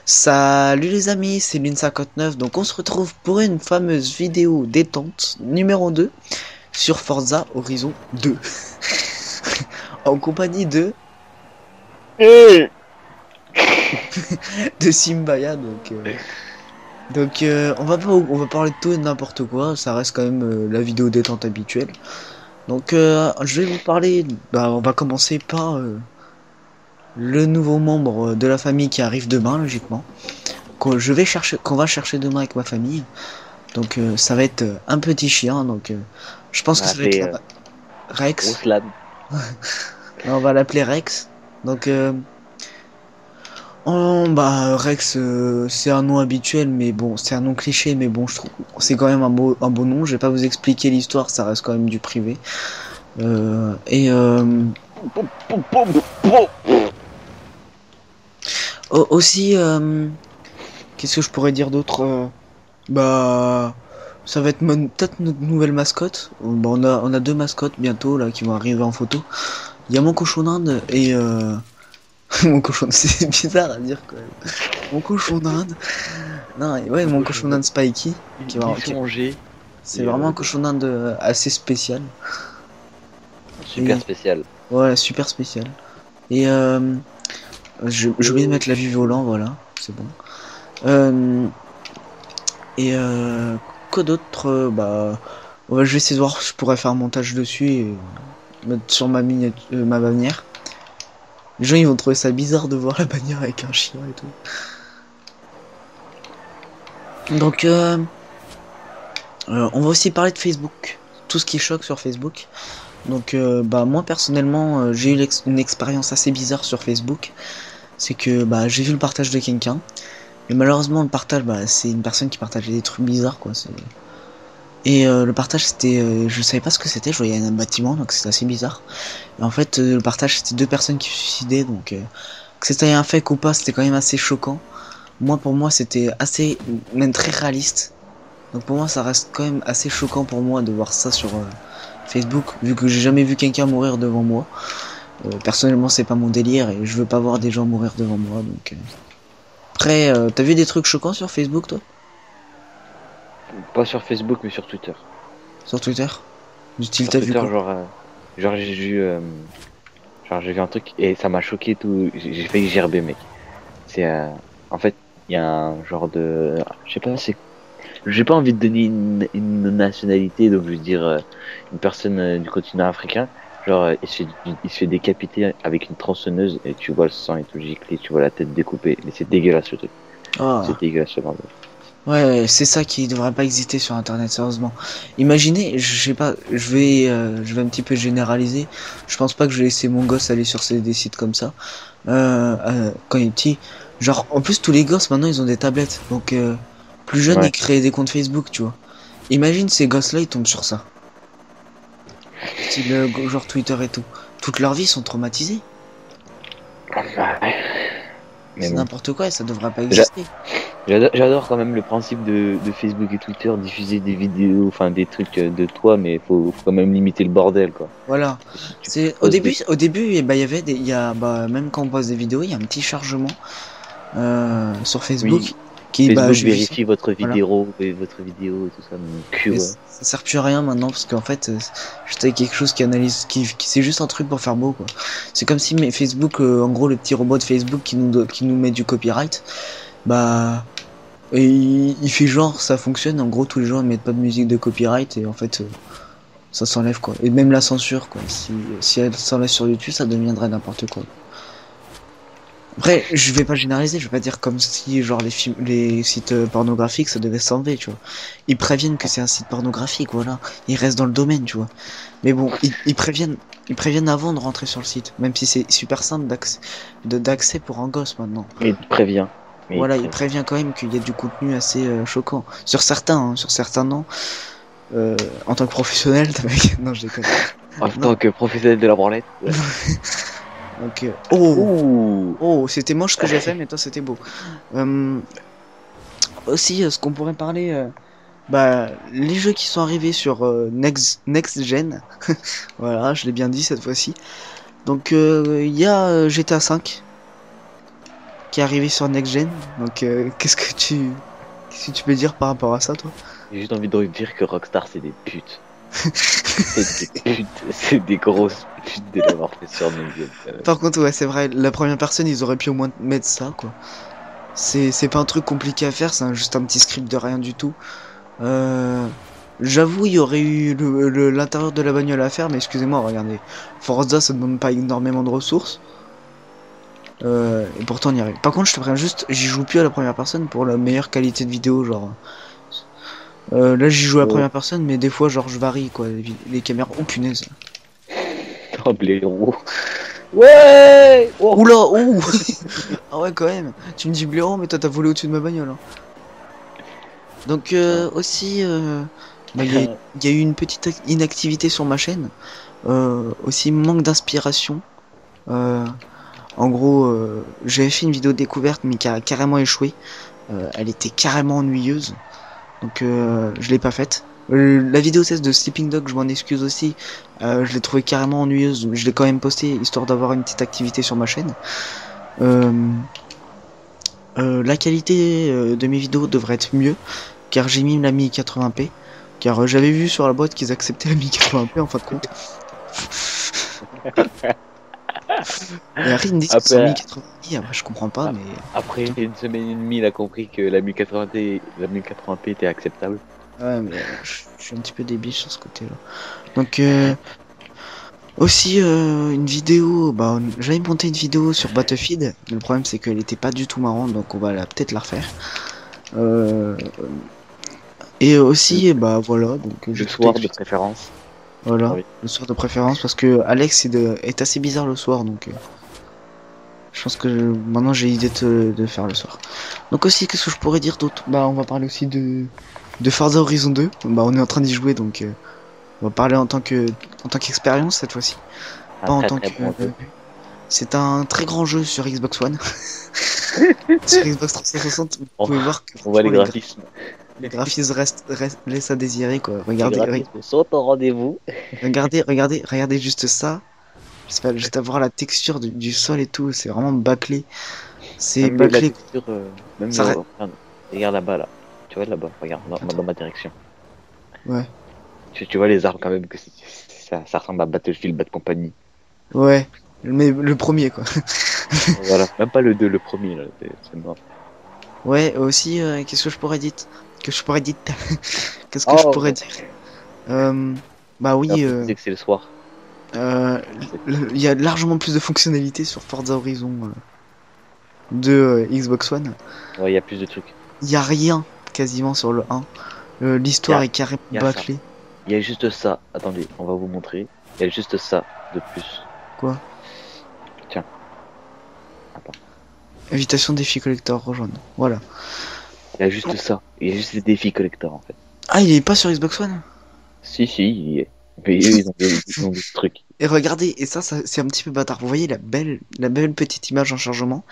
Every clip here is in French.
Salut les amis, c'est Lune59, donc on se retrouve pour une fameuse vidéo détente numéro 2 sur Forza Horizon 2 en compagnie Hey. de Simbaya. On va parler de tout et de n'importe quoi, ça reste quand même la vidéo détente habituelle. Je vais vous parler, on va commencer par le nouveau membre de la famille qui arrive demain logiquement, qu'on va chercher demain avec ma famille. Ça va être un petit chien, je On pense que va ça va être appeler Rex. Ruslan. On va l'appeler Rex. Rex, c'est un nom habituel, mais bon, c'est un nom cliché, mais bon, je trouve c'est quand même un beau nom. Je vais pas vous expliquer l'histoire, ça reste quand même du privé. Euh, et euh, Aussi, qu'est-ce que je pourrais dire d'autre? Bah, Ça va être peut-être notre nouvelle mascotte. On a deux mascottes bientôt là qui vont arriver en photo. Il y a mon cochon d'Inde et mon cochon, c'est bizarre à dire quand même. Mon cochon d'Inde. Non, ouais, Mon mon cochon cochon d'Inde d'Inde. Spikey. Il est surmangé. C'est Et vraiment un bon, cochon d'Inde assez spécial. super Et spécial. ouais, super spécial. Et j'ai oublié de mettre la vue volant, voilà, c'est bon. Euh, et Quoi d'autre? Ouais, je vais essayer de voir si je pourrais faire un montage dessus et mettre sur ma bannière. Les gens ils vont trouver ça bizarre de voir la bannière avec un chien et tout. Donc on va aussi parler de Facebook, tout ce qui choque sur Facebook. Moi personnellement, j'ai eu une expérience assez bizarre sur Facebook. C'est que j'ai vu le partage de quelqu'un, mais malheureusement le partage, c'est une personne qui partageait des trucs bizarres quoi. Le partage c'était, je savais pas ce que c'était, je voyais un bâtiment donc c'était assez bizarre. Et en fait le partage c'était deux personnes qui se suicidaient que c'était un fake ou pas, c'était quand même assez choquant. Pour moi c'était assez, même très réaliste. Donc pour moi, ça reste quand même assez choquant pour moi de voir ça sur Facebook, vu que j'ai jamais vu quelqu'un mourir devant moi. Personnellement, c'est pas mon délire et je veux pas voir des gens mourir devant moi. Après, t'as vu des trucs choquants sur Facebook, toi? Pas sur Facebook, mais sur Twitter. Sur Twitter? Du style, Sur t'as vu Twitter, quoi? genre j'ai vu un truc et ça m'a choqué tout. J'ai failli gerber, mec. C'est en fait, il y a un genre de, je sais pas, c'est, j'ai pas envie de donner une nationalité, donc je veux dire une personne du continent africain. Genre, il se fait décapiter avec une tronçonneuse et tu vois le sang et tout gicler, tu vois la tête découpée. Mais c'est dégueulasse le truc. C'est Ah, dégueulasse ce bordel. ouais, c'est ça qui devrait pas exister sur Internet, sérieusement. Imaginez, je sais pas, je vais un petit peu généraliser. Je pense pas que je vais laisser mon gosse aller sur des sites comme ça. Quand il est petit. Genre, en plus, tous les gosses maintenant ils ont des tablettes. Plus jeunes ils Ouais. créent des comptes Facebook, tu vois. Imagine ces gosses-là ils tombent sur ça. Style genre Twitter et tout. Toute leur vie ils sont traumatisés. Ouais. Mais C'est bon. n'importe quoi et ça devrait pas J'a- exister. J'adore quand même le principe de Facebook et Twitter, diffuser des vidéos, enfin des trucs de toi, mais faut quand même limiter le bordel, quoi. Voilà. Si tu C'est poses des... au début, il y avait il y a, même quand on poste des vidéos, il y a un petit chargement sur Oui, Facebook Facebook j'ai vu ça. vérifie Voilà. votre vidéo et tout ça, mon cul, Et ouais. ça sert plus à rien maintenant parce qu'en fait, juste quelque chose qui analyse, c'est juste un truc pour faire beau quoi. C'est comme si mais Facebook, en gros, le petit robot de Facebook qui nous met du copyright, bah, et il fait genre ça fonctionne. En gros, tous les gens ils mettent pas de musique de copyright et en fait, ça s'enlève quoi. Et même la censure quoi. Si elle s'enlève sur YouTube, ça deviendrait n'importe quoi. Après, je vais pas généraliser, je vais pas dire comme si genre les sites pornographiques ça devait s'enlever, tu vois. Ils préviennent que c'est un site pornographique, voilà. Ils restent dans le domaine, tu vois. Mais bon, ils préviennent avant de rentrer sur le site, même si c'est super simple d'accès pour un gosse maintenant. Mais il te prévient. Mais il te Voilà, il prévient. prévient quand même qu'il y a du contenu assez choquant. Sur certains non. En tant que professionnel, mec, non, je déconne. En Non. tant que professionnel de la branlette, ouais. Oh, Ouh! oh, c'était moche ce que j'ai fait, mais toi c'était beau. Euh, Aussi, ce qu'on pourrait parler, les jeux qui sont arrivés sur Next Gen, voilà, je l'ai bien dit cette fois-ci. Il y a GTA 5. qui est arrivé sur Next Gen. Donc qu'est-ce que tu peux dire par rapport à ça, toi? J'ai juste envie de dire que Rockstar, c'est des putes. C'est des putes, c'est des grosses putes de l'avoir fait sur Next Gen. Par contre, ouais, c'est vrai, la première personne, ils auraient pu au moins mettre ça, quoi. C'est pas un truc compliqué à faire, c'est juste un petit script de rien du tout. Euh, J'avoue, il y aurait eu l'intérieur de la bagnole à faire, mais excusez-moi, regardez. Forza, ça demande pas énormément de ressources. Et pourtant, on y arrive. Par contre, je te préviens juste, j'y joue plus à la première personne pour la meilleure qualité de vidéo, genre. Là, j'y joue à la Oh, première personne, mais des fois, genre, je varie, quoi. Les caméras. Oh punaise. oh, blaireau. Ouais! Oh! Oula, ouh Ah ouais, quand même. Tu me dis blaireau, mais toi, t'as volé au-dessus de ma bagnole, hein. Donc, aussi, bah, il y a eu une petite inactivité sur ma chaîne. Aussi, manque d'inspiration. Euh, En gros, j'avais fait une vidéo découverte, mais qui a carrément échoué. Elle était carrément ennuyeuse. Donc je l'ai pas faite. La vidéo 16 de Sleeping Dog, je m'en excuse aussi. Je l'ai trouvée carrément ennuyeuse. Je l'ai quand même postée histoire d'avoir une petite activité sur ma chaîne. Euh, la qualité de mes vidéos devrait être mieux, car j'ai mis la 1080p. Car j'avais vu sur la boîte qu'ils acceptaient la 1080p en fin de compte. Et après ils me disent que c'est en Après, 1080p. Après je comprends pas, a- mais après une semaine et demie, il a compris que la 1080p était acceptable. ouais, mais je suis un petit peu débile sur ce côté-là. Donc aussi une vidéo, bah j'avais monté une vidéo sur Battlefield. Le problème c'est qu'elle était pas du tout marrante, donc on va peut-être la refaire. Euh, et Le, aussi bah voilà, donc j'ai le tout soir de expliqué. préférence. Ah Voilà, oui. le soir de préférence parce que Alex est assez bizarre le soir, donc je pense que maintenant j'ai l'idée de faire le soir. Donc aussi qu'est-ce que je pourrais dire d'autre? Bah on va parler aussi de Forza Horizon 2. Bah on est en train d'y jouer, donc on va parler en tant qu'expérience cette fois-ci. Un Pas en très tant très que. bon jeu. C'est un très grand jeu sur Xbox One. Sur Xbox 360, vous On, pouvez voir que on voit les franchement graphismes. les graphismes laissent à désirer quoi. Les Regardez, graphismes sont au rendez-vous. regardez juste ça. Juste à voir la texture du sol et tout, c'est vraiment bâclé. C'est Même la bâclé. texture, même Ça, regarde, regarde là-bas là. Tu vois là-bas, regarde, attends, dans ma direction. ouais, Tu vois les arbres quand même que ça ressemble à Battlefield Bad Company. ouais, mais le premier quoi. Voilà, même pas le 2 le premier là, c'est mort. Ouais, aussi, qu'est-ce que je pourrais dire? Que je pourrais dire? Qu'est-ce que je pourrais Oh, dire? Euh, Bah oui, après tu disais que c'est le soir. euh, il y a largement plus de fonctionnalités sur Forza Horizon de Xbox One. Ouais, il y a plus de trucs. Il y a rien quasiment sur le 1. Il y L'histoire a, est carrément il y a ça. bâclée. Il y a juste ça. Attendez, on va vous montrer. Il y a juste ça de plus. Quoi? Tiens, attends. Invitation défi collector rejoindre. Voilà. Il y a juste ça. Il y a juste les défis collector en fait. Ah, il est pas sur Xbox One? Si, il y est. Mais eux, ils ont d'autres trucs. Et regardez, et ça c'est un petit peu bâtard. Vous voyez la belle petite image en chargement?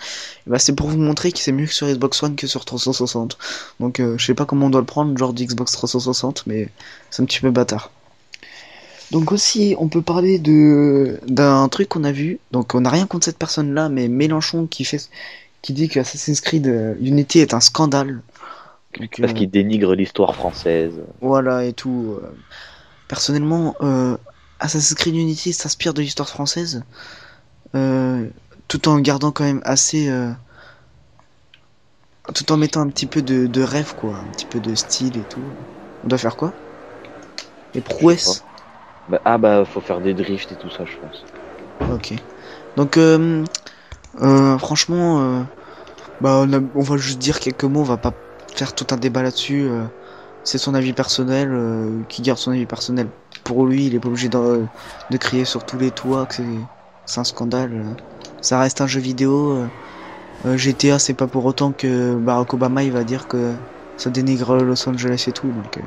Et bah, c'est pour vous montrer que c'est mieux que sur Xbox One que sur 360. Donc je sais pas comment on doit le prendre, genre d'Xbox 360, mais c'est un petit peu bâtard. Donc aussi, on peut parler de d'un truc qu'on a vu. Donc on n'a rien contre cette personne-là, mais Mélenchon qui dit que Assassin's Creed Unity est un scandale. Donc Parce qu'ils dénigrent l'histoire française. voilà et tout. Personnellement, Assassin's Creed Unity s'inspire de l'histoire française, euh, tout en gardant quand même assez, tout en mettant un petit peu de rêve quoi, un petit peu de style et tout. On doit faire quoi? Les Je sais pas. prouesses. Bah, faut faire des drifts et tout ça, je pense. Ok. Donc franchement, bah on va juste dire quelques mots. On va pas faire tout un débat là-dessus. C'est son avis personnel, qui garde son avis personnel. Pour lui, il est pas obligé de crier sur tous les toits que c'est un scandale. Ça reste un jeu vidéo. GTA, c'est pas pour autant que Barack Obama il va dire que ça dénigre Los Angeles et tout. Donc,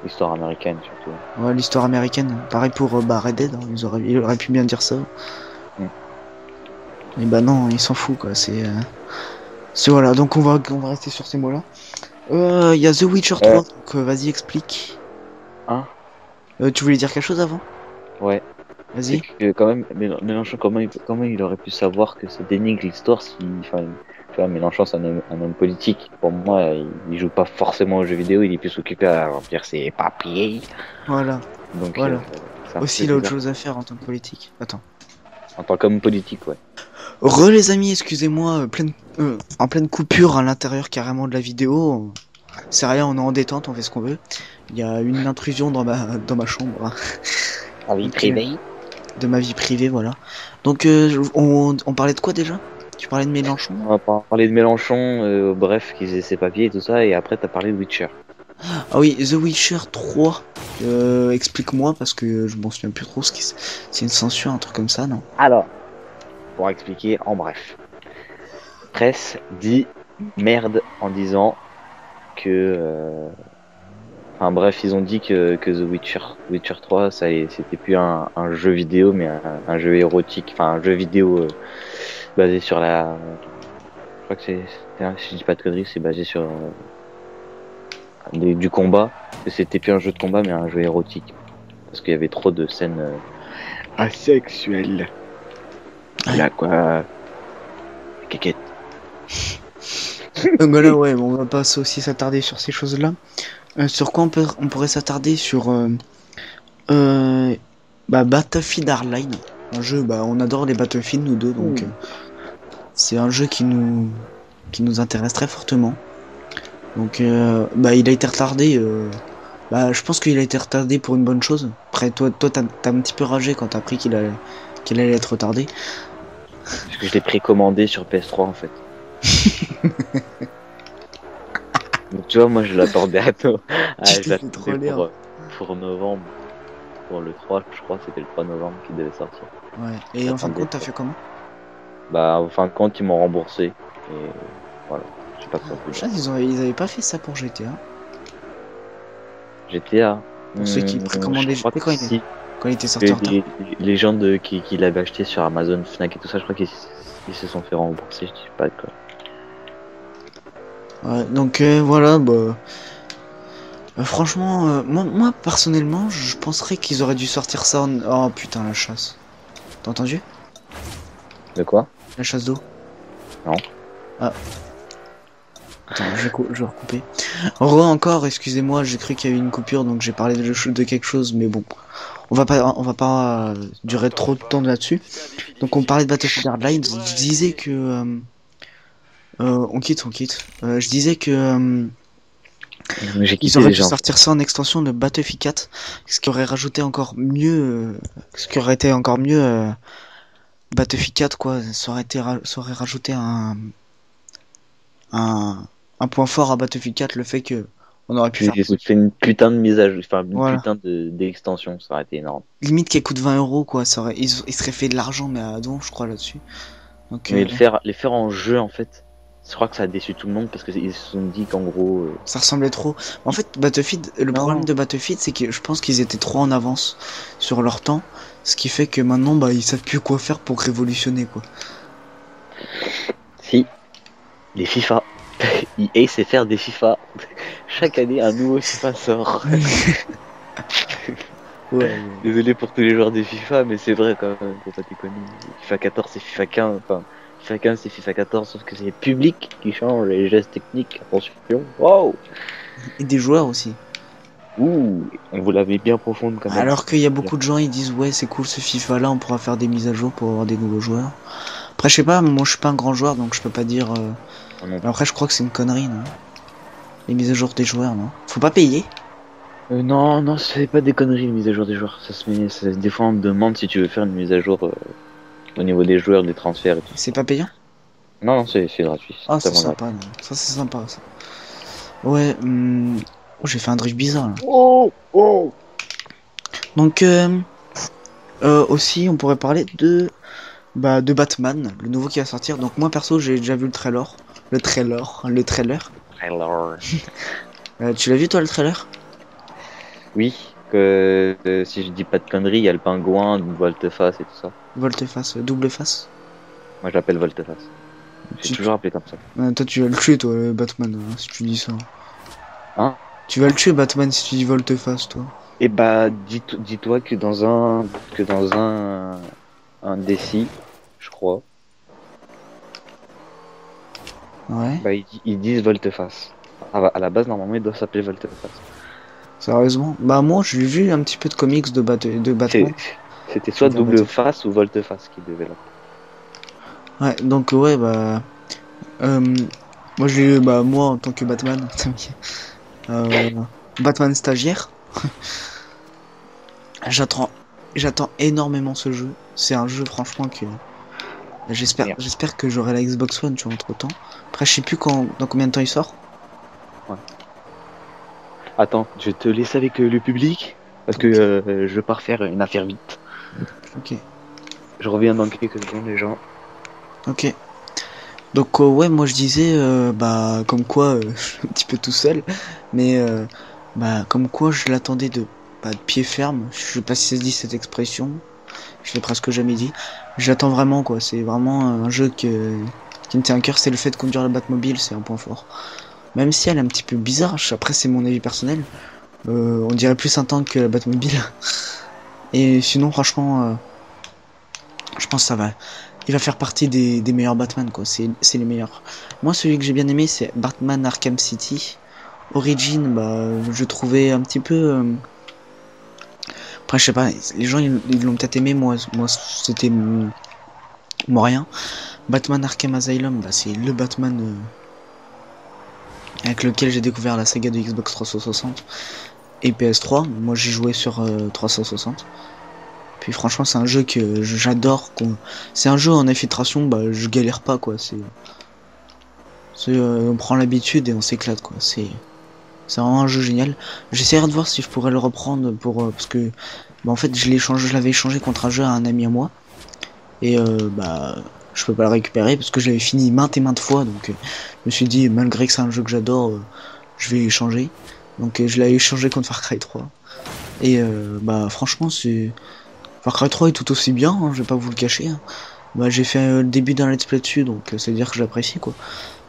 L'histoire américaine surtout. ouais, l'histoire américaine. Pareil pour bah, Red Dead, hein, il aurait pu bien dire ça. Mm. Et bah non, il s'en fout quoi. C'est voilà. Donc on va rester sur ces mots-là. Il y a The Witcher 3. Donc vas-y explique. Hein? Tu voulais dire quelque chose avant? Ouais. C'est Vas-y. que quand même, Mélenchon, comment il aurait pu savoir que ça dénigre l'histoire si, enfin, tu vois, Mélenchon c'est un homme politique. Pour moi, il joue pas forcément aux jeux vidéo, il est plus occupé à remplir ses papiers. Voilà. Donc, Voilà. c'est un Aussi, peu il a autre bizarre. chose à faire en tant que politique. Attends. En tant qu'homme politique, ouais. Les amis, excusez-moi, en pleine coupure à l'intérieur carrément de la vidéo. C'est rien, on est en détente, on fait ce qu'on veut. Il y a une intrusion dans ma chambre, hein. En vie Donc, privée. de ma vie privée, voilà. Donc, on parlait de quoi déjà? Tu parlais de Mélenchon? On va parler de Mélenchon, bref, qu'ils aient ses papiers et tout ça, et après t'as parlé de Witcher. Ah oui, The Witcher 3. Explique-moi parce que je m'en souviens plus trop. C'est une censure, un truc comme ça, non? Alors, pour expliquer en bref. Presse dit merde en disant que enfin bref, ils ont dit que Witcher 3, c'était plus un jeu vidéo, mais un jeu érotique, enfin un jeu vidéo basé sur la... Je crois que si je dis pas de conneries, c'est basé sur du combat, que c'était plus un jeu de combat, mais un jeu érotique. Parce qu'il y avait trop de scènes asexuelles. Voilà quoi. Kékette. Donc voilà, ouais, on va pas aussi s'attarder sur ces choses-là. Sur quoi on pourrait s'attarder sur Battlefield Hardline. Un jeu, bah on adore les Battlefield nous deux, donc c'est un jeu qui nous intéresse très fortement. Donc bah il a été retardé. Bah je pense qu'il a été retardé pour une bonne chose. Après toi t'as un petit peu ragé quand t'as appris qu'il allait être retardé. Parce que je l'ai précommandé sur PS3 en fait. Donc, tu vois, moi je l'attendais je l'attendais pour novembre. Pour le 3, je crois, c'était le 3 novembre qui devait sortir. Ouais, et en fin de compte, t'as fait comment? Bah, en fin de compte, ils m'ont remboursé. Et voilà, je sais pas quoi plus dire. Ils avaient pas fait ça pour GTA. GTA. Pour ceux qui précommandaient Je crois GTA que si. quand il était sorti en retard. Les gens qui l'avaient acheté sur Amazon, Fnac et tout ça, je crois qu'ils se sont fait rembourser, je dis pas quoi. Ouais, donc voilà, bah. Franchement, moi personnellement, je penserais qu'ils auraient dû sortir ça en... Oh putain, la chasse. T'as entendu? De quoi? La chasse d'eau? Non. Ah. Attends, je vais recouper. Encore, excusez-moi, j'ai cru qu'il y avait une coupure, donc j'ai parlé de quelque chose, mais bon. On va pas durer trop de temps là-dessus. Donc on parlait de Battlefield Hardline, je disais que... on quitte. Je disais que... J'ai ils quitté auraient les dû gens. sortir ça en extension de Battlefield 4, ce qui aurait rajouté encore mieux... ce qui aurait été encore mieux... Battlefield 4, quoi, ça aurait rajouté un point fort à Battlefield 4, le fait que on aurait pu faire... C'est une putain de mise à jour, enfin une Voilà. putain d'extension, ça aurait été énorme. Limite qu'elle coûte 20 €, quoi, ils seraient fait de l'argent, mais à don, je crois, là-dessus. Donc, Mais les faire en jeu, en fait, je crois que ça a déçu tout le monde parce qu'ils se sont dit qu'en gros. ça ressemblait trop. En fait, Battlefield, le problème de Battlefield, c'est que je pense qu'ils étaient trop en avance sur leur temps, ce qui fait que maintenant, bah, ils savent plus quoi faire pour révolutionner, quoi. Si, les FIFA. EA sait faire des FIFA. Chaque année, un nouveau FIFA sort. Ouais. Désolé pour tous les joueurs des FIFA, mais c'est vrai quand même, faut pas déconner. FIFA 14 c'est FIFA 15, enfin, FIFA 15 c'est FIFA 14, sauf que c'est le public qui change, les gestes techniques, attention. Wow! Et des joueurs aussi. Ouh, on vous l'avait bien profonde quand même. Alors qu'il y a beaucoup de gens, ils disent ouais, c'est cool ce FIFA là, on pourra faire des mises à jour pour avoir des nouveaux joueurs. Après, je sais pas, moi je suis pas un grand joueur donc je peux pas dire. Après, je crois que c'est une connerie, non? Les mises à jour des joueurs, non? Faut pas payer? Non, non, c'est pas des conneries, les mises à jour des joueurs. Des fois, on me demande si tu veux faire une mise à jour au niveau des joueurs, des transferts et tout. C'est pas payant? Non, non, c'est gratuit. Ah, c'est sympa, non. Ça c'est sympa, ça. Ouais, oh, j'ai fait un drift bizarre là. Oh, oh. Donc, aussi, on pourrait parler de Batman, le nouveau qui va sortir. Donc, moi perso, j'ai déjà vu le trailer. Le trailer. Tu l'as vu toi le trailer? Oui, que si je dis pas de conneries, il y a le pingouin, volte-face et tout ça. Volte-face, double face. Moi, je l'appelle volte-face. J'ai toujours appelé comme ça. Toi, tu vas le tuer, toi, Batman, hein, si tu dis ça. Hein? Tu vas le tuer, Batman, si tu dis volte-face, toi. Et bah, dis-toi que un déci, je crois, Ouais. bah, ils disent volte-face. À la base, normalement, il doit s'appeler volte-face. Sérieusement? Bah moi j'ai vu un petit peu de comics de Batman. C'est- C'était Je soit veux dire double Batman. face ou volte-face qui devait l'appeler. Ouais, donc ouais bah euh, moi j'ai eu bah moi en tant que Batman, euh, Batman stagiaire, j'attends j'attends énormément ce jeu. C'est un jeu franchement que Merde. j'espère que j'aurai la Xbox One tu vois entre temps. Après je sais plus dans combien de temps il sort. Ouais. Attends, je te laisse avec le public parce que Ok. je pars faire une affaire vite. Ok. Je reviens dans quelques secondes, les gens. Ok. Donc ouais moi je disais bah comme quoi je suis un petit peu tout seul mais bah comme quoi je l'attendais de pied ferme. Je sais pas si ça se dit cette expression. Je l'ai presque jamais dit. J'attends vraiment quoi. C'est vraiment un jeu qui me tient à cœur. C'est le fait de conduire la Batmobile, c'est un point fort. Même si elle est un petit peu bizarre. Après c'est mon avis personnel. On dirait plus un tank que la Batmobile. Et sinon franchement, je pense que ça va. Il va faire partie des meilleurs Batman quoi. C'est les meilleurs. Moi celui que j'ai bien aimé c'est Batman Arkham City. Origin bah je trouvais un petit peu. Après je sais pas. Les gens ils l'ont peut-être aimé. Moi c'était moyen. Batman Arkham Asylum, bah, c'est le Batman avec lequel j'ai découvert la saga de Xbox 360 et PS3. Moi j'ai joué sur 360. Puis franchement c'est un jeu que j'adore. C'est un jeu en infiltration, bah je galère pas quoi. On prend l'habitude et on s'éclate quoi. C'est vraiment un jeu génial. J'essaierai de voir si je pourrais le reprendre parce que bah, en fait je l'avais échangé contre un jeu à un ami à moi. Et bah je peux pas le récupérer parce que je l'avais fini maintes et maintes fois donc je me suis dit malgré que c'est un jeu que j'adore je vais échanger donc je l'ai échangé contre Far Cry 3 et bah franchement c'est Far Cry 3 est tout aussi bien hein, je vais pas vous le cacher hein. Bah j'ai fait le début d'un let's play dessus donc c'est à dire que j'apprécie quoi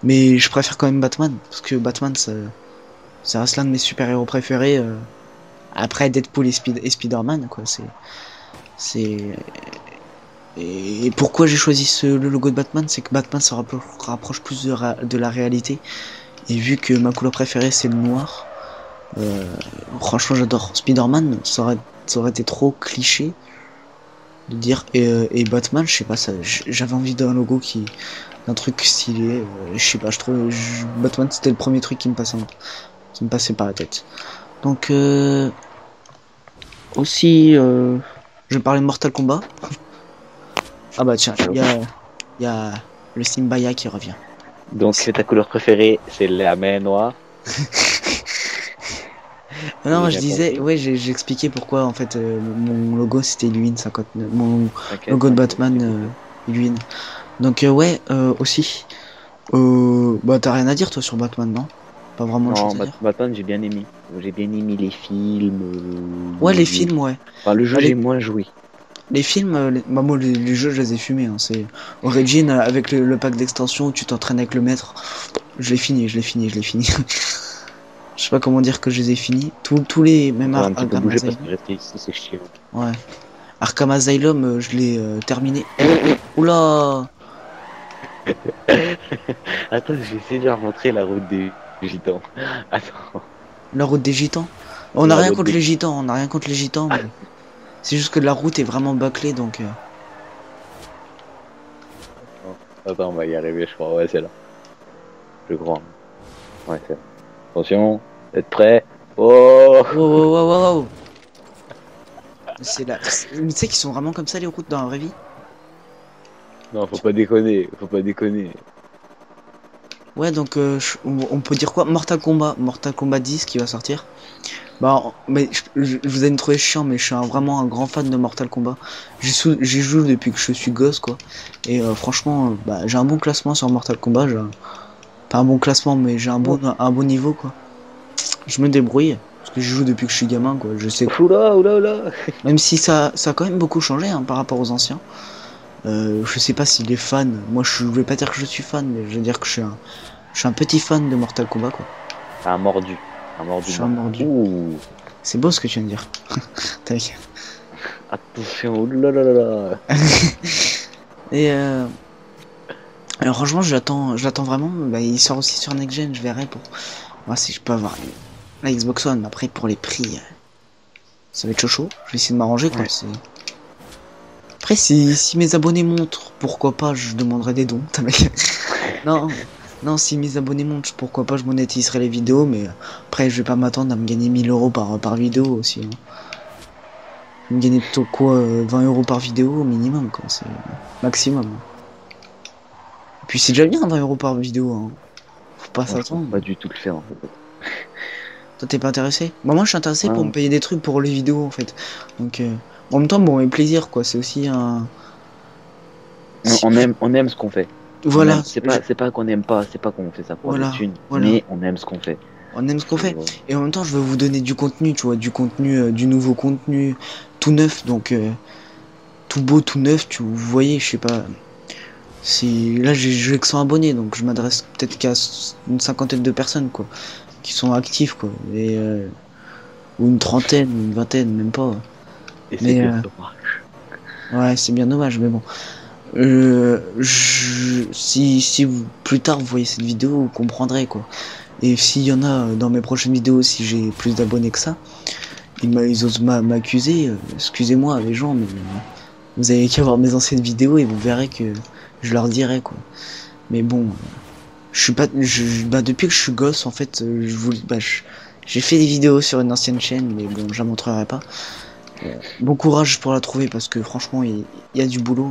mais je préfère quand même Batman parce que Batman ça reste l'un de mes super héros préférés après Deadpool et Spider-Man quoi c'est et pourquoi j'ai choisi le logo de Batman, c'est que Batman se rapproche plus de la réalité. Et vu que ma couleur préférée c'est le noir, franchement j'adore. Spider-Man, ça aurait été trop cliché de dire. Et Batman, je sais pas, j'avais envie d'un logo d'un truc stylé. Je sais pas, Batman c'était le premier truc qui me passait par la tête. Donc aussi, je vais parler de Mortal Kombat. Ah bah tiens, il y a le Simbaya qui revient. Donc, ta couleur préférée, c'est la mer noire, si Non, j'ai je bien disais, compris. ouais, j'ai expliqué pourquoi en fait mon logo c'était Illuine 59, mon T'inquiète, logo de t'inquiète, Batman j'ai compris. Illuine. Donc ouais, aussi, bah t'as rien à dire toi sur Batman, non? Pas vraiment de Non, choses à dire. Batman, j'ai bien aimé. J'ai bien aimé les films. Ouais, les films, ouais. Enfin, le jeu, Bah, j'ai moins joué. les films, bah moi les jeux je les ai fumés. Hein. C'est Origin avec le pack d'extension où tu t'entraînes avec le maître. Je l'ai fini, je l'ai fini, je l'ai fini. Je sais pas comment dire que je les ai finis. Tous les, même Ça va un petit peu Arkham bouger parce Asylum. que rester ici, c'est chiant. Ouais. Arkham Asylum, je l'ai terminé. Oula! Attends, j'ai essayé de leur montrer la route des gitans. Attends, La route des gitans. On n'a la rien route contre des... les gitans, on n'a rien contre les gitans, mais c'est juste que la route est vraiment bâclée, donc Attends, on va y arriver, je crois. Ouais, c'est là. Je crois. Ouais, c'est là. Attention, êtes prêts? Oh! wow, wow, wow, wow, wow. C'est là. Tu sais qu'ils sont vraiment comme ça les routes dans la vraie vie. Non, faut pas déconner, faut pas déconner. Ouais, donc on peut dire quoi? Mortal Kombat 10 qui va sortir. Bah, mais vous allez me trouver chiant, mais je suis vraiment un grand fan de Mortal Kombat. J'y joue depuis que je suis gosse, quoi. Et franchement, bah, j'ai un bon classement sur Mortal Kombat. Pas un bon classement, mais j'ai un bon niveau, quoi. Je me débrouille parce que je joue depuis que je suis gamin quoi. Je sais Oula, oula, oula! même si ça a quand même beaucoup changé hein, par rapport aux anciens. Je sais pas si les fans, moi je vais pas dire que je suis fan, mais je veux dire que je suis un petit fan de Mortal Kombat quoi. Un mordu. Un Je mordu suis un blanc. mordu. Ouh! C'est beau ce que tu viens de dire. Tac. Attention, oulalalala. Et alors, franchement, je l'attends vraiment. Bah, il sort aussi sur Next Gen, je verrai pour voir si je peux avoir la Xbox One. Après, pour les prix, ça va être chaud. Je vais essayer de m'arranger, quoi. Ouais. Après, si mes abonnés montrent, pourquoi pas, je demanderai des dons. Non, non, si mes abonnés montent, pourquoi pas, je monétiserai les vidéos, mais après, je vais pas m'attendre à me gagner 1000 euros par vidéo aussi. Hein. Je vais me gagner plutôt quoi, 20 euros par vidéo au minimum, quoi. C'est maximum. Et puis c'est déjà bien 20 euros par vidéo. Hein. Faut pas Moi, je pense s'attendre. pas du tout le faire en fait. Toi, t'es pas intéressé? Bah, moi, je suis intéressé pour me Ouais. payer des trucs pour les vidéos, en fait. Donc, en même temps, bon, et plaisir, quoi. C'est aussi un. Si- On aime ce qu'on fait. On Voilà, aime. C'est pas qu'on aime pas, c'est pas qu'on fait ça pour des voilà, thunes, voilà. mais on aime ce qu'on fait. On aime ce qu'on fait. Faut- Et en même temps, je veux vous donner du contenu, tu vois, du contenu, du nouveau contenu, tout neuf, donc tout beau, tout neuf, vous voyez, je sais pas. Si là, j'ai que 100 abonnés, donc je m'adresse peut-être qu'à une cinquantaine de personnes, quoi, qui sont actifs, quoi, et ou une trentaine, une vingtaine, même pas. Et c'est Mais bien dommage. ouais, c'est bien dommage, mais bon. Si vous, plus tard vous voyez cette vidéo, vous comprendrez quoi. Et s'il y en a dans mes prochaines vidéos, si j'ai plus d'abonnés que ça, ils osent m'accuser. Excusez-moi les gens, mais vous avez qu'à voir mes anciennes vidéos et vous verrez que je leur dirai quoi. Mais bon, je suis pas, bah depuis que je suis gosse en fait, j'ai fait des vidéos sur une ancienne chaîne, mais bon, je la montrerai pas. Bon courage pour la trouver parce que franchement, il y a du boulot.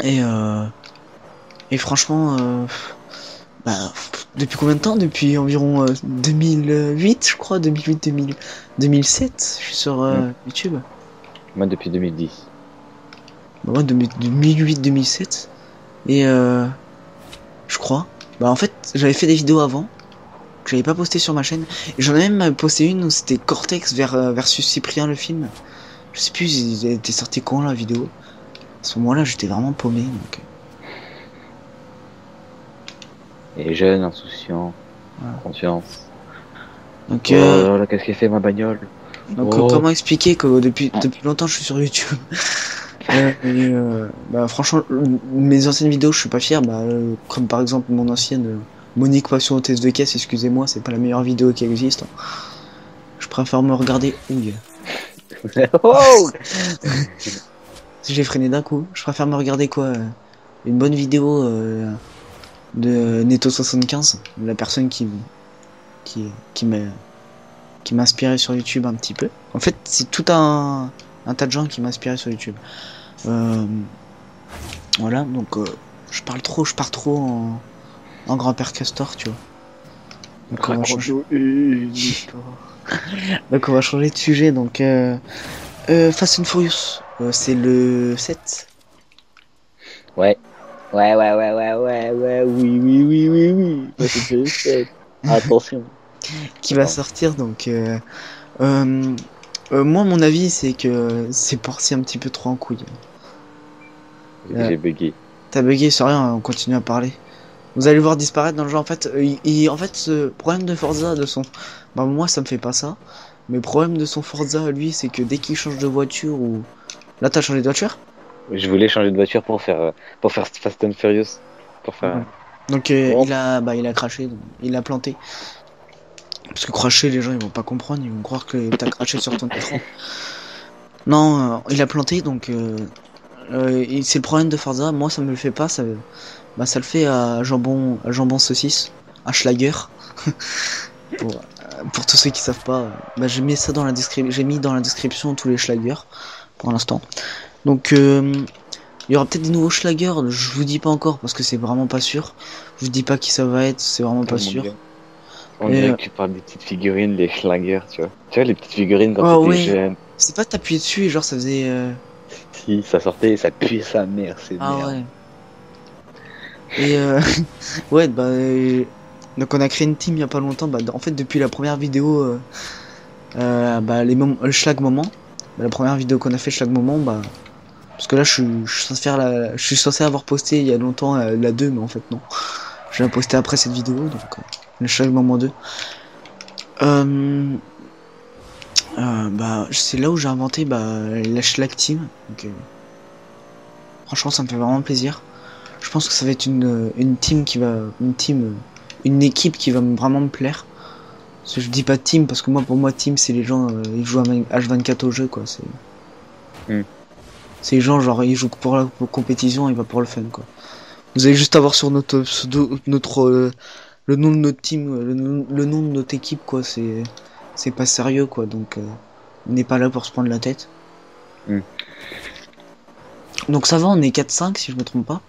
Hein. Et franchement, bah, depuis combien de temps? Depuis environ 2008, je crois, 2007, je suis sur YouTube. Moi depuis 2010. Bah, moi, 2008-2007. Et je crois. Bah, en fait, j'avais fait des vidéos avant, que j'avais pas posté sur ma chaîne. Et j'en ai même posté une où c'était Cortex versus Cyprien le film. Je sais plus, il était sorti quand la vidéo. À ce moment-là, j'étais vraiment paumé. Donc, Et jeune, insouciant, voilà. confiance. Donc, Oh là là, qu'est-ce qu'il fait ma bagnole? Oh. comment expliquer que depuis longtemps je suis sur YouTube bah franchement mes anciennes vidéos je suis pas fier comme par exemple mon ancienne Monique Passion hôtesse de caisse, excusez-moi, c'est pas la meilleure vidéo qui existe. Hein. Je préfère me regarder ouille. Oh. Si j'ai freiné d'un coup, je préfère me regarder quoi une bonne vidéo de Netto75, la personne qui qui m'a qui m'a inspiré sur YouTube un petit peu. En fait, c'est tout un tas de gens qui m'a inspiré sur YouTube. Voilà, donc je pars trop en grand-père Castor, tu vois. Donc on va changer. Donc on va changer de sujet. Donc Fast and Furious, c'est le 7 Ouais. Ouais, oui. Ouais, c'est le fait. Attention. qui va Attends. sortir. Donc moi, mon avis, c'est que c'est parti un petit peu trop en couille. J'ai bugué. T'as bugué, c'est rien, on continue à parler. Vous allez le voir disparaître dans le jeu. En fait, en fait, ce problème de Forza, bah moi, ça me fait pas ça. Mais le problème de son Forza, lui, c'est que dès qu'il change de voiture ou là, t'as changé de voiture. Je voulais changer de voiture pour faire Fast and Furious. Pour faire. Ouais. Donc Bon. il a craché, donc, il a planté. Parce que cracher, les gens ils vont pas comprendre, ils vont croire que t'as craché sur ton écran. Non, il a planté, donc c'est le problème de Forza. Moi, ça me le fait pas, ça le fait à jambon saucisse, à Schlager. Pour tous ceux qui savent pas, j'ai mis ça dans la description. J'ai mis dans la description tous les Schlager pour l'instant. Donc il y aura peut-être des nouveaux Schlager. Je vous dis pas encore parce que c'est vraiment pas sûr. Je vous dis pas qui ça va être, c'est vraiment pas sûr. On dirait que tu parles des petites figurines, les Schlager, tu vois. Tu vois, les petites figurines quand Oh t'étais ouais. jeune. C'est pas t'appuyer dessus et genre ça faisait. Si, ça sortait et ça puait sa mère, c'est Ah merde. ouais. Et ouais donc on a créé une team il y a pas longtemps. En fait depuis la première vidéo, le Schlag moment. La première vidéo qu'on a fait Schlag moment, parce que là je suis censé je suis censé avoir posté il y a longtemps la 2 mais en fait non. Je l'ai posté après cette vidéo donc le Schlag moment 2. Euh, bah, c'est là où j'ai inventé la Schlag Team. Donc, franchement, ça me fait vraiment plaisir. Je pense que ça va être une team une équipe qui va vraiment me plaire. Parce que je dis pas team parce que pour moi, team, c'est les gens, ils jouent à H24 au jeu, quoi. Hmm. C'est les gens, genre, ils jouent pour la compétition, ils vont pour le fun, quoi. Vous allez juste avoir sur notre pseudo, le nom de notre team, le nom de notre équipe, quoi. C'est pas sérieux, quoi. Donc, on n'est pas là pour se prendre la tête. Hmm. Donc ça va, on est 4-5 si je me trompe pas.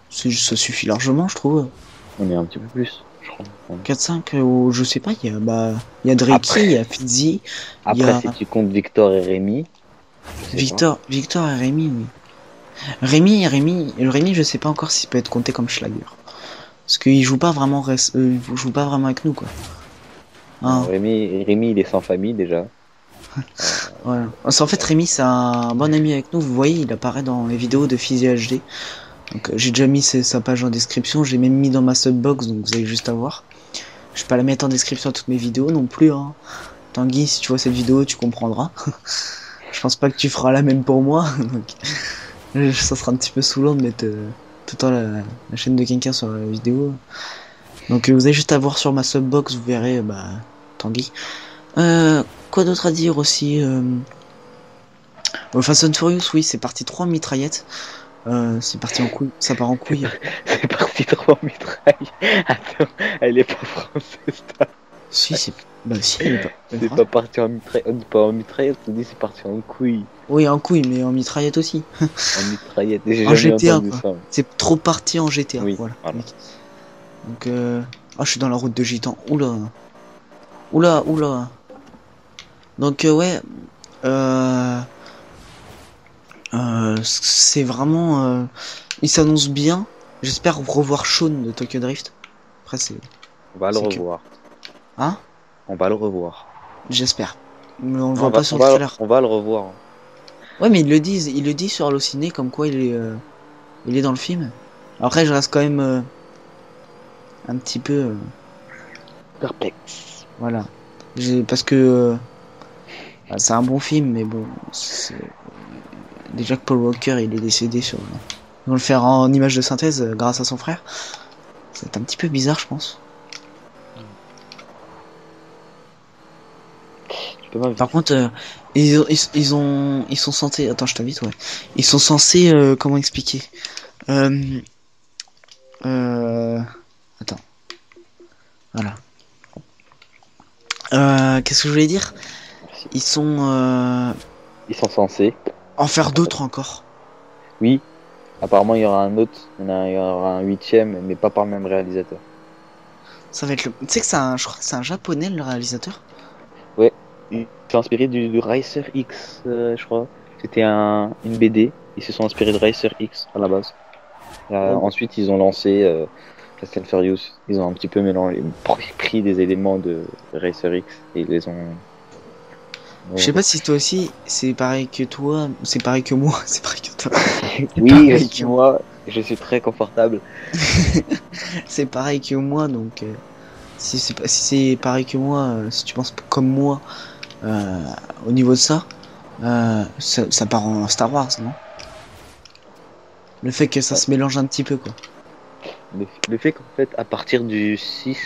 Ça suffit largement, je trouve. On est un petit peu plus, je crois. 4-5, ou je sais pas, il y a Drakey, il y a Fizzy, il y Après, a si tu comptes Victor et Rémi, je sais pas. Victor et Rémi, oui. Rémi, je sais pas encore s'il peut être compté comme Schlager. Parce qu'il joue pas vraiment, il joue pas vraiment avec nous, quoi. Non, Hein, Rémi, il est sans famille déjà. voilà. En fait, Rémi, c'est un bon ami avec nous. Vous voyez, il apparaît dans les vidéos de Fizzy HD. Donc, j'ai déjà mis sa page en description. J'ai même mis dans ma subbox, donc vous avez juste à voir. Je vais pas la mettre en description à toutes mes vidéos non plus, hein. Tanguy, si tu vois cette vidéo, tu comprendras. Je pense pas que tu feras la même pour moi. Donc, ça sera un petit peu saoulant de mettre tout le temps la chaîne de quelqu'un sur la vidéo. Donc vous avez juste à voir sur ma subbox, vous verrez Tanguy. Quoi d'autre à dire aussi Fast and Furious, oui, c'est parti 3 mitraillettes. C'est parti en couille, ça part en couille. C'est parti trop en mitraille. Attends, elle est pas française. Si, si, elle est pas. Elle est C'est française. pas parti en mitraille. On dit pas en mitraillette, on dit c'est parti en couille. Oui, en couille, mais en mitraillette aussi. En mitraillette. J'ai En jamais GTA, entendu quoi. ça. C'est trop parti en GTA, Oui, voilà. voilà. Donc, oh, je suis dans la route de Gitan. Oula. Oula, oula. Donc, ouais. Euh... c'est vraiment... il s'annonce bien. J'espère revoir Sean de Tokyo Drift. Après, On va le c'est que... revoir. Hein? On va le revoir. J'espère. Mais on le Non, voit pas sur le trailer. on va le revoir. Ouais, mais ils le disent sur Allociné comme quoi il est dans le film. Après, je reste quand même un petit peu... Perplexe. voilà. Parce que c'est un bon film, mais bon, déjà que Paul Walker il est décédé sur. Ils vont le faire en image de synthèse grâce à son frère. C'est un petit peu bizarre, je pense. Par contre, ils sont censés. Attends, je t'invite, ouais. Ils sont censés, comment expliquer euh, euh, Attends, voilà. Qu'est-ce que je voulais dire? Ils sont Ils sont censés. en faire d'autres encore. Oui, apparemment il y aura un autre. Il y aura un huitième, mais pas par le même réalisateur. Ça va être le. Tu sais que je crois que c'est un japonais le réalisateur. Ouais, ils sont inspirés du Racer X, je crois. C'était une BD. Ils se sont inspirés de Racer X à la base. Oh. Ensuite, ils ont lancé Fast and Furious. Ils ont un petit peu mélangé, pris des éléments de Racer X et ils les ont. Je sais pas si toi aussi, c'est pareil que toi, c'est pareil que moi, c'est pareil que toi. Oui, Pareil que moi, je suis très confortable. c'est pareil que moi, donc si c'est pareil que moi, si tu penses comme moi euh, au niveau de ça, ça part en Star Wars, non? Le fait que ça se mélange un petit peu, quoi. Le fait qu'en fait, à partir du 6,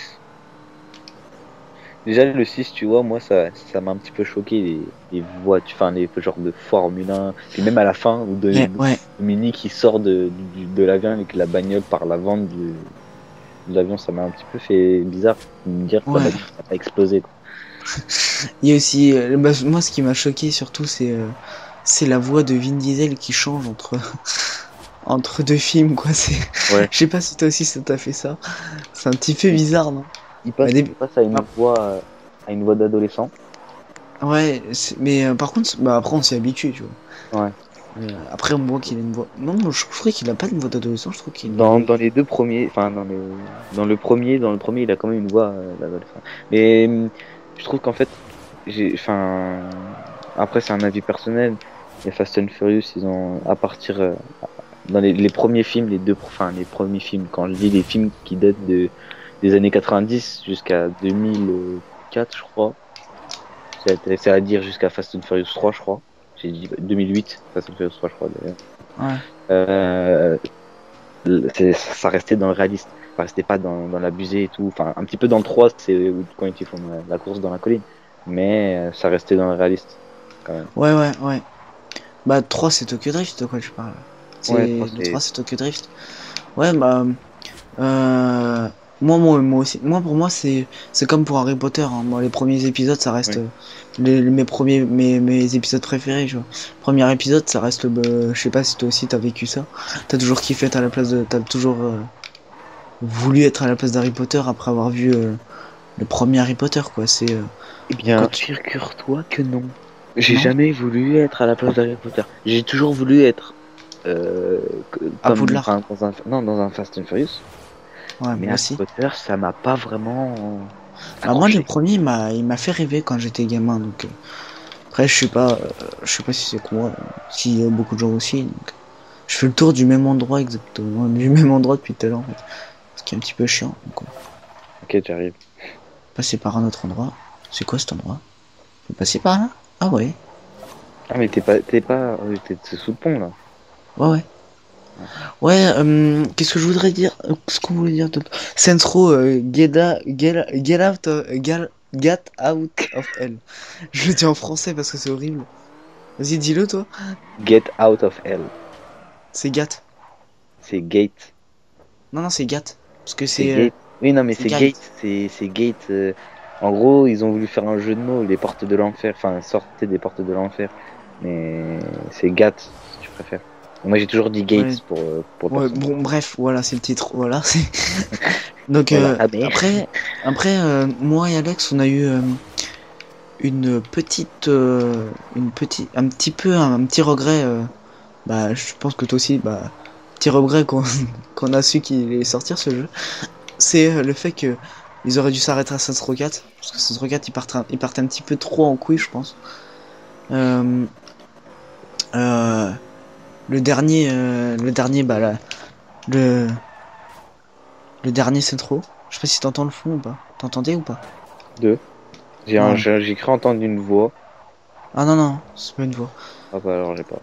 déjà le 6, tu vois, moi, ça m'a un petit peu choqué, les voitures, enfin, les genres de Formule 1, puis même à la fin, où Ouais. Dominique, qui sort de l'avion avec la bagnole par l'avant de l'avion, ça m'a un petit peu fait bizarre de me dire que Ouais. ça va exploser, quoi. Il y a aussi, moi, ce qui m'a choqué surtout, c'est la voix de Vin Diesel qui change entre deux films, quoi. Ouais. Je sais pas si toi aussi ça t'a fait ça. C'est un petit peu bizarre, non? Il passe à une voix d'adolescent. Ouais, mais par contre, après on s'y habitue, tu vois. Ouais. Après on voit qu'il a une voix. Non, je trouvais qu'il a pas une voix d'adolescent, je trouve qu'il a une voix. Dans les deux premiers, enfin dans le premier, il a quand même une voix d'adolescent. Mais je trouve qu'en fait, enfin, après c'est un avis personnel. Les Fast and Furious, ils ont à partir dans les premiers films, enfin les premiers films, quand je dis les films qui datent des années 90 jusqu'à 2000, 4, je crois. C'est à dire jusqu'à Fast and Furious 3, je crois. J'ai dit 2008, Fast and Furious 3, je crois, d'ailleurs. Ouais. Euh, ça restait dans le réaliste. Ça restait pas dans l'abusé et tout. Enfin, un petit peu dans le 3, c'est quand ils font la course dans la colline. Mais ça restait dans le réaliste, quand même. Ouais. Bah 3 c'est Tokyo Drift de quoi tu parles. Ouais, 3, C'est le 3 c'est Tokyo Drift. Ouais bah euh, moi aussi. Moi pour moi c'est comme pour Harry Potter hein. Moi les premiers épisodes ça reste oui. mes épisodes préférés, tu vois. Premier épisode ça reste je sais pas si toi aussi t'as vécu ça. T'as toujours kiffé être à la place de t'as toujours voulu être à la place d'Harry Potter après avoir vu le premier Harry Potter quoi. C'est Eh bien, quand tu... figure-toi que non. J'ai Non? jamais voulu être à la place d'Harry Potter. J'ai toujours voulu être À comme Poudlard. enfin, dans un Fast and Furious. Ouais Mais moi Harry aussi. Potter, ça m'a pas vraiment Bah moi le accroché. premier il m'a fait rêver quand j'étais gamin donc après je sais pas si c'est que moi si beaucoup de gens aussi donc je fais le tour du même endroit exactement du même endroit depuis tout à l'heure en fait. Ce qui est un petit peu chiant donc Ok, j'arrive. passer par un autre endroit. C'est quoi cet endroit? Faut passer par là? Ah ouais. Ah, mais t'es sous le pont là. Ouais. Ouais, qu'est-ce que je voudrais dire? Qu'est-ce qu'on voulait dire d'autre? Sensro, get out of hell. Je le dis en français parce que c'est horrible. Vas-y, dis-le toi. Get out of hell. C'est gat. C'est gate. Non, c'est gat. Parce que C'est gate. Oui, non, mais c'est c'est gate. gate. C'est gate. En gros, ils ont voulu faire un jeu de mots, les portes de l'enfer. Enfin, sortez des portes de l'enfer. Mais c'est gate, si tu préfères. Moi, j'ai toujours dit Ouais, gates pour le ouais, personnage. bon, bref, voilà, c'est le titre. Voilà, c'est. Donc, Voilà. Ah, mais. moi et Alex, on a eu un petit regret. Bah, je pense que toi aussi, bah, petit regret qu'on a su qu'il allait sortir ce jeu. C'est le fait que ils auraient dû s'arrêter à Saints Row 4 parce que Saints Row 4 ils partent un petit peu trop en couille, je pense. Euh, euh, le dernier, bah là, le, le dernier Saints Row. Je sais pas si t'entends le fond ou pas. T'entendais ou pas? Deux. Voilà. J'ai cru entendre une voix. Ah non, c'est pas une voix. Ah, bah, alors, j'ai pas.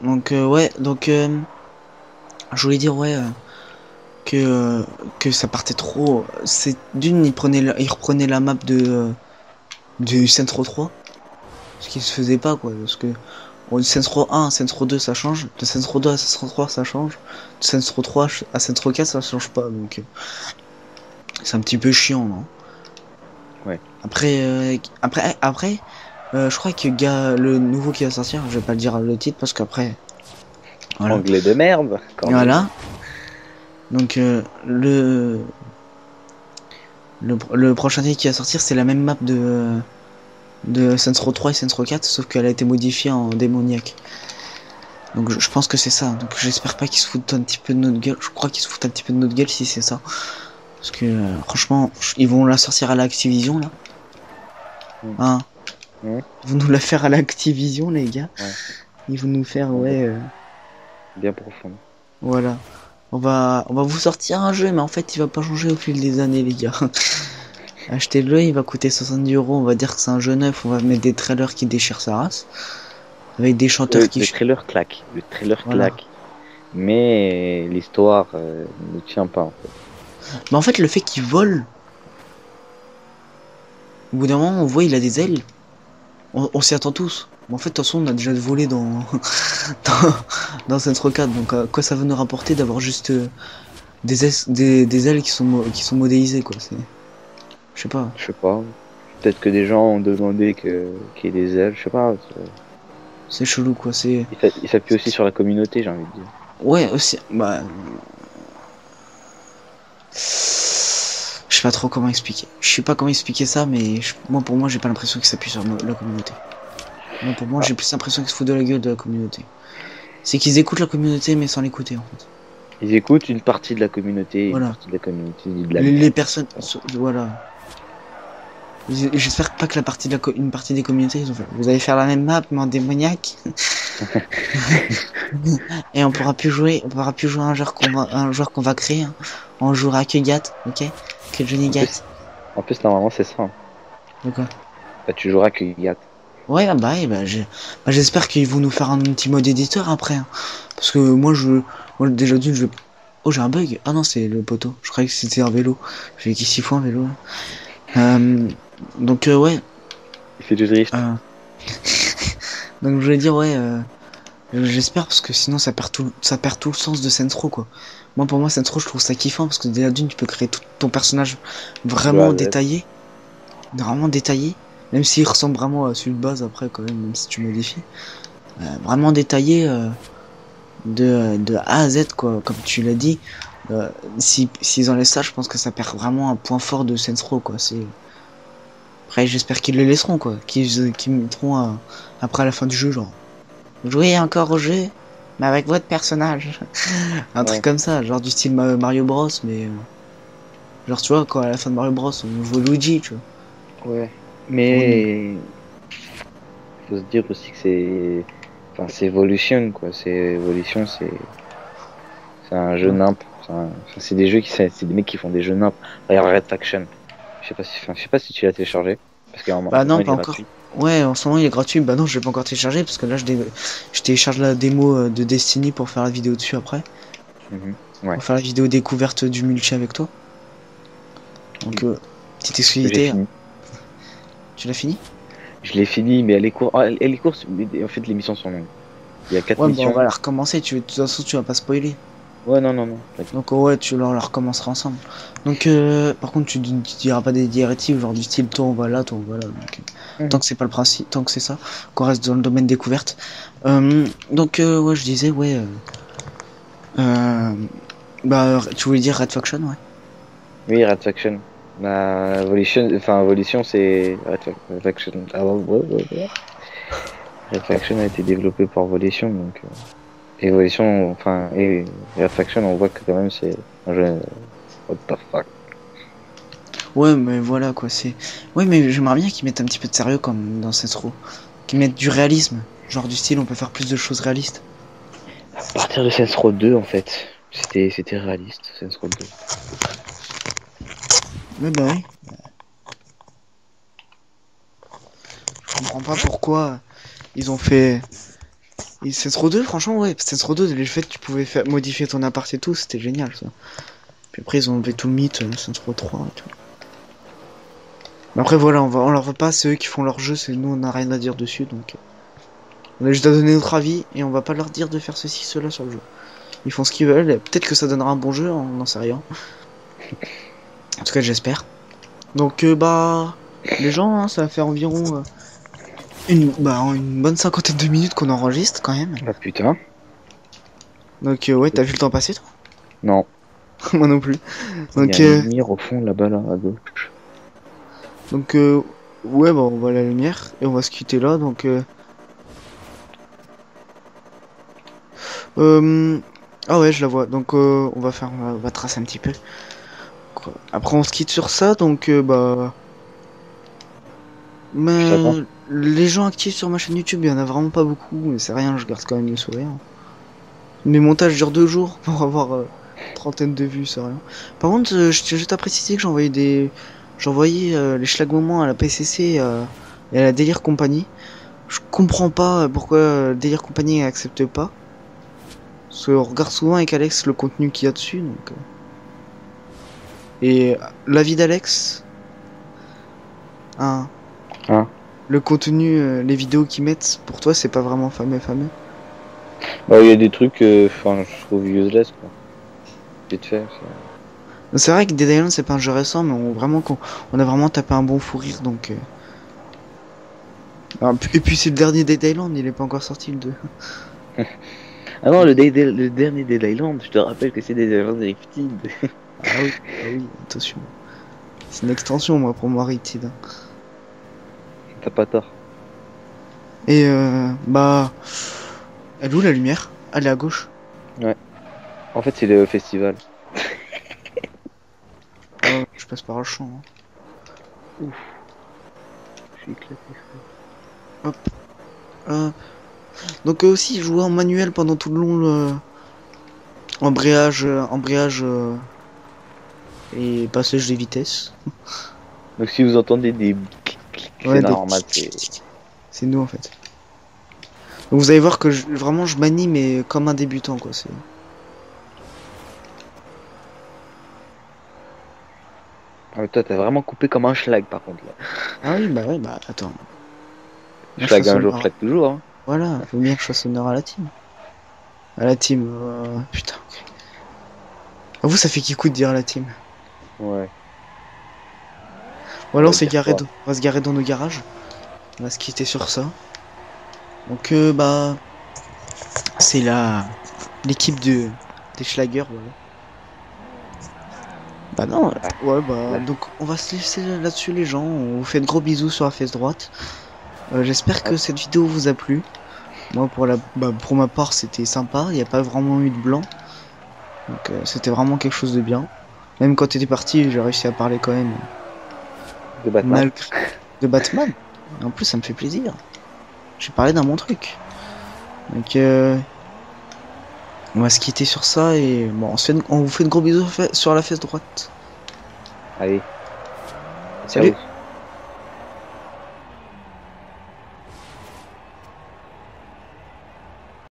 Donc ouais, donc je voulais dire ouais que ça partait trop. C'est d'une, il reprenait la map du Saints Row 3, ce qui se faisait pas quoi, parce que bon, du Saints Row 1 à Saints Row 2 ça change, de Saints Row 2 à Saints Row 3 ça change, de Saints Row 3 à Saints Row 4 ça change pas, donc c'est un petit peu chiant, non? Ouais. Après, je crois que le nouveau qui va sortir, je vais pas le dire le titre parce qu'après, voilà, Anglais de merde, quand même. voilà. Donc le prochain titre qui va sortir, c'est la même map de Saints Row 3 et Saints Row 4, sauf qu'elle a été modifiée en démoniaque. Donc je pense que c'est ça. Donc j'espère pas qu'ils se foutent un petit peu de notre gueule. Je crois qu'ils se foutent un petit peu de notre gueule si c'est ça. Parce que franchement, ils vont la sortir à l'Activision là. Hein? Mmh. Ils vont nous la faire à l'Activision les gars. Ouais. Ils vont nous faire Bien profond. voilà. On va vous sortir un jeu, mais en fait il va pas changer au fil des années les gars. Achetez-le, il va coûter 70 €. On va dire que c'est un jeu neuf. On va mettre des trailers qui déchirent sa race. Avec des chanteurs qui... Le trailer claque. Le trailer Voilà. claque. Mais l'histoire ne tient pas, en fait. Mais en fait, le fait qu'il vole, au bout d'un moment, on voit il a des ailes. On s'y attend tous. Mais en fait, de toute façon, on a déjà volé dans, dans Saints Row 4. Donc, quoi ça veut nous rapporter d'avoir juste des ailes qui sont modélisées, quoi. Je sais pas. Je sais pas. Peut-être que des gens ont demandé qu'il y ait des ailes. Je sais pas. C'est chelou, quoi. Il s'appuie aussi sur la communauté, j'ai envie de dire. Ouais, aussi. Bah. Je sais pas trop comment expliquer. Je sais pas comment expliquer ça, mais moi, pour moi, j'ai pas l'impression qu'il s'appuie sur la communauté. Moi, pour moi, Ah, j'ai plus l'impression qu'ils se foutent de la gueule de la communauté. C'est qu'ils écoutent la communauté, mais sans l'écouter, en fait. ils écoutent une partie de la communauté, une Voilà. partie de la communauté dit de la Les merde. personnes, voilà. J'espère pas que une partie des communautés, ils ont fait. Vous allez faire la même map, mais en démoniaque. Et on pourra plus jouer à un joueur qu'on va créer. Hein. On jouera que Gat, ok? Que Johnny Gat. En plus, normalement, c'est ça. De quoi? Bah, tu joueras que Yacht. Ouais, bah, ouais, j'espère qu'ils vont nous faire un petit mode éditeur après, hein. Parce que moi déjà d'une, oh, j'ai un bug. Ah non, c'est le poteau. Je croyais que c'était un vélo. J'ai qui 6 fois un vélo, là. Euh, donc, ouais. Il fait du drift. euh, donc, je voulais dire, ouais, j'espère parce que sinon ça perd tout le sens de Saints Row, quoi. Moi, pour moi, Saints Row, je trouve ça kiffant parce que déjà d'une, tu peux créer tout ton personnage De A vraiment à Z. détaillé. Vraiment détaillé. Même s'il ressemble vraiment à celui de base après, quand même si tu modifies. Vraiment détaillé. De A à Z, quoi, comme tu l'as dit. Si s'ils enlèvent ça, je pense que ça perd vraiment un point fort de Saints Row, quoi. C'est après, j'espère qu'ils le laisseront, quoi, qu'ils mettront après à la fin du jeu, genre jouez encore au jeu, mais avec votre personnage, un truc Ouais. comme ça, genre du style Mario Bros, mais genre tu vois, quand à la fin de Mario Bros, on joue Luigi, tu vois. Ouais. Ou Mais faut se dire aussi que c'est. Enfin, c'est Evolution, quoi. C'est Evolution, c'est un jeu ouais. nimp. Enfin, c'est des jeux c'est des mecs qui font des jeux nimp. Regarde Red Faction. Je sais pas si tu l'as téléchargé. Parce qu'à un moment, Bah maintenant non, il pas est encore. gratuit. Ouais, en ce moment il est gratuit. Bah non, je l'ai pas encore téléchargé parce que là je télécharge la démo de Destiny pour faire la vidéo dessus après. Mhm. Ouais. Pour faire la vidéo découverte du multi avec toi. Donc, petite J'ai exclusivité. fini. Tu l'as fini? Je l'ai fini, mais elle est courte. Mais en fait, les missions sont longues. Il y a 4 Ouais, bon, on va missions. la recommencer. De toute façon, tu vas pas spoiler. Ouais, non, non, non. T'inquiète. Donc, ouais, la recommencera ensemble. Donc, par contre, tu diras pas des directives, genre du style toi on va là, toi on va là. Donc, tant Mhm. que c'est pas le principe, tant que c'est ça, qu'on reste dans le domaine découverte. Donc, ouais, je disais, ouais. Bah, tu voulais dire Red Faction, ouais. Oui, Red Faction. Volition, c'est Red Faction. Ah, ouais. Red Faction a été développé par Volition, donc Evolution, et Red Faction, on voit que quand même c'est un jeu. What the fuck. Ouais, mais voilà, quoi, c'est. Ouais, mais j'aimerais bien qu'ils mettent un petit peu de sérieux comme dans cette roue. Qu'ils mettent du réalisme. Genre du style, on peut faire plus de choses réalistes. À partir de Saints Row 2, en fait, c'était réaliste, Saints Row 2. Mais bah oui. Je comprends pas pourquoi ils ont fait. Et Saints Row 2, franchement, ouais. Saints Row 2, le fait que tu pouvais modifier ton appart et tout, c'était génial, ça. Puis après, ils ont enlevé tout le mythe, Saints Row 3 et tout. Mais après, voilà, on leur veut pas, c'est eux qui font leur jeu, c'est nous, on a rien à dire dessus, donc. On a juste à donner notre avis et on va pas leur dire de faire ceci, cela sur le jeu. Ils font ce qu'ils veulent, et peut-être que ça donnera un bon jeu, on n'en sait rien. En tout cas, j'espère. Donc, bah. Les gens, hein, ça va faire environ une bonne cinquantaine de minutes qu'on enregistre quand même. Ah putain. Donc, ouais, t'as vu le temps passer, toi? Non. Moi non plus. Il y a Donc, une lumière au fond là-bas, là, à gauche. donc ouais, bah, on va à la lumière et on va se quitter là. Donc, euh, ah ouais, je la vois. Donc, on va tracer un petit peu. Après, on se quitte sur ça. Donc, bah, Je mais t'attends. les gens actifs sur ma chaîne YouTube, il y en a vraiment pas beaucoup, mais c'est rien. Je garde quand même le sourire. Mes montages durent 2 jours pour avoir trentaine de vues, c'est rien. Par contre, je tiens juste à préciser que j'ai envoyé les schlag moments à la PCC et à la Délire Compagnie. Je comprends pas pourquoi Délire Compagnie accepte pas. Parce qu'on regarde souvent avec Alex le contenu qu'il y a dessus. Donc, et l'avis d'Alex, hein, Hein? le contenu, les vidéos qu'ils mettent, pour toi, c'est pas vraiment fameux, fameux. Bah, il y a des trucs, je trouve useless, quoi. Vite fait. C'est vrai que Dead Island, c'est pas un jeu récent, mais on a vraiment tapé un bon fou rire. Donc, et puis c'est le dernier Dead Island, il est pas encore sorti le 2. Ah non, le dernier Dead Island, je te rappelle que c'est Dead Island Lifted. Ah oui, attention. C'est une extension, moi, pour moi, Rated, hein. T'as pas tort. Et bah, elle est où la lumière? Elle est à gauche. Ouais. En fait, c'est le festival. Oh, je passe par le champ, hein. Ouf, je suis éclaté, frère. Hop, hop. Donc aussi, jouer en manuel pendant tout le long, embrayage et passage des vitesses. Donc si vous entendez des Ouais, normal, c'est nous en fait. Donc vous allez voir que vraiment je manie mais comme un débutant quoi. C'est. Ah, mais toi, t'as vraiment coupé comme un schlag, par contre, là. Ah oui bah ouais bah attends. Moi je Schlag fasse un jour, honneur. schlag toujours, hein. Voilà, faut bien que je fasse honneur à la team. À la team. Putain. À vous ça fait qui coup de dire à la team. Ouais, Voilà on on va s'est dire garé, quoi? on va se garer dans nos garages. On va se quitter sur ça. Donc bah c'est l'équipe des Schlager voilà. Bah non, Ah, ouais bah là, donc on va se laisser là-dessus les gens. On vous fait de gros bisous sur la fesse droite. J'espère ah, que cette vidéo vous a plu. Moi pour ma part c'était sympa. Il n'y a pas vraiment eu de blanc. Donc c'était vraiment quelque chose de bien. Même quand t'étais parti, j'ai réussi à parler quand même de Batman. malgré de Batman. Et en plus ça me fait plaisir. J'ai parlé d'un bon truc. Donc on va se quitter sur ça et bon on vous fait de gros bisous sur la fesse droite. Allez, ciao. Salut!